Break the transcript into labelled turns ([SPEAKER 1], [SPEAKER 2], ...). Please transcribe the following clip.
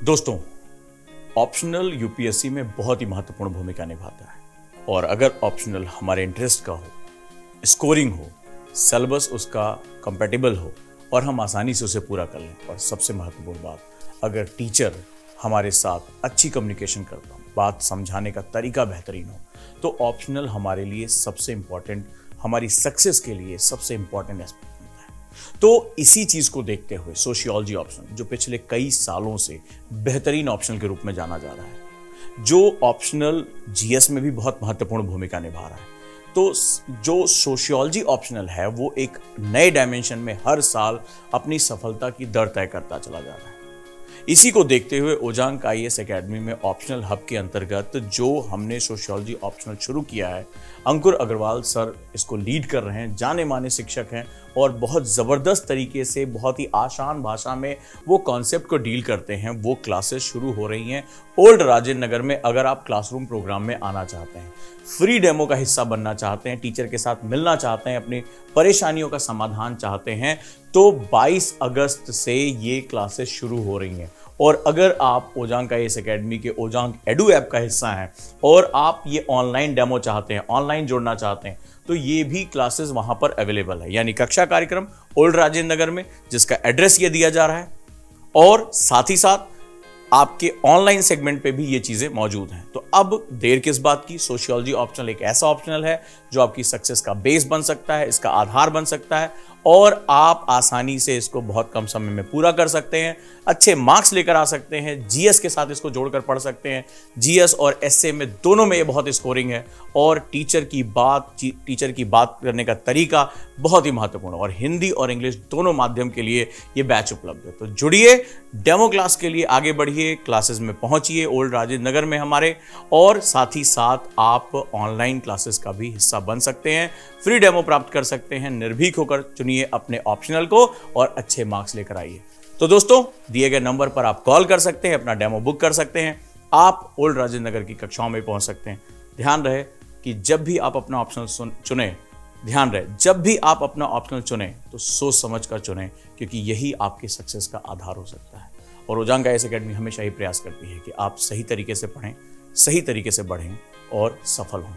[SPEAKER 1] दोस्तों, optional UPSC में बहुत ही महत्वपूर्ण भूमिका निभाता है और अगर ऑप्शनल हमारे इंटरेस्ट का हो, स्कोरिंग हो, सिलेबस उसका कंपैटिबल हो और हम आसानी से उसे पूरा कर लें और सबसे महत्वपूर्ण बात, अगर टीचर हमारे साथ अच्छी कम्युनिकेशन करता हो, बात समझाने का तरीका बेहतरीन हो, तो ऑप्शनल हमारे लिए सबसे इंपॉर्टेंट, हमारी सक्सेस के लिए सबसे इंपॉर्टेंट एस्पेक्ट होता है। तो इसी चीज को देखते हुए सोशियोलॉजी ऑप्शनल, जो पिछले कई सालों से बेहतरीन ऑप्शनल के रूप में जाना जा रहा है, जो ऑप्शनल जीएस में भी बहुत महत्वपूर्ण भूमिका निभा रहा है, तो जो सोशियोलॉजी ऑप्शनल है वो एक नए डायमेंशन में हर साल अपनी सफलता की दर तय करता चला जा रहा है। इसी को देखते हुए ओजांग आईएएस एकेडमी में ऑप्शनल हब के अंतर्गत जो हमने सोशियोलॉजी ऑप्शनल शुरू किया है, अंकुर अग्रवाल सर इसको लीड कर रहे हैं, जाने माने शिक्षक हैं और बहुत ज़बरदस्त तरीके से, बहुत ही आसान भाषा में वो कॉन्सेप्ट को डील करते हैं। वो क्लासेस शुरू हो रही हैं ओल्ड राजेंद्र नगर में। अगर आप क्लासरूम प्रोग्राम में आना चाहते हैं, फ्री डेमो का हिस्सा बनना चाहते हैं, टीचर के साथ मिलना चाहते हैं, अपनी परेशानियों का समाधान चाहते हैं, तो 22 अगस्त से ये क्लासेस शुरू हो रही हैं। और अगर आप ओजांग आईएएस एकेडमी के ओजांग एडू ऐप का हिस्सा हैं और आप ये ऑनलाइन डेमो चाहते हैं, ऑनलाइन जोड़ना चाहते हैं, तो ये भी क्लासेस वहां पर अवेलेबल है। यानी कक्षा कार्यक्रम ओल्ड राजेंद्र नगर में, जिसका एड्रेस ये दिया जा रहा है, और साथ ही साथ आपके ऑनलाइन सेगमेंट पे भी ये चीजें मौजूद हैं। तो अब देर किस बात की, सोशियोलॉजी ऑप्शनल एक ऐसा ऑप्शनल है जो आपकी सक्सेस का बेस बन सकता है, इसका आधार बन सकता है और आप आसानी से इसको बहुत कम समय में पूरा कर सकते हैं, अच्छे मार्क्स लेकर आ सकते हैं, जीएस के साथ इसको जोड़कर पढ़ सकते हैं। जीएस और एसए में दोनों में ये बहुत स्कोरिंग है और टीचर की बात करने का तरीका बहुत ही महत्वपूर्ण है और हिंदी और इंग्लिश दोनों माध्यम के लिए ये बैच उपलब्ध है। तो जुड़िए, डेमो क्लास के लिए आगे बढ़िए, क्लासेस में पहुंचिए ओल्ड राजेंद्र नगर में हमारे, और साथ ही साथ आप ऑनलाइन क्लासेस का भी हिस्सा बन सकते हैं, फ्री डेमो प्राप्त कर सकते हैं। निर्भीक होकर चुनिए अपने ऑप्शनल को और अच्छे मार्क्स लेकर आइए। तो दोस्तों, दिए गए नंबर पर आप कॉल कर सकते हैं, अपना डेमो बुक कर सकते हैं, आप ओल्ड राजेंद्र नगर की कक्षाओं में पहुंच सकते हैं। ध्यान रहे कि जब भी आप अपना ऑप्शनल चुने, तो सोच समझ कर चुने, क्योंकि यही आपकी सक्सेस का आधार हो सकता है। और ओजांग आईएएस एकेडमी हमेशा ही प्रयास करती है कि आप सही तरीके से पढ़ें, सही तरीके से बढ़ें और सफल हों।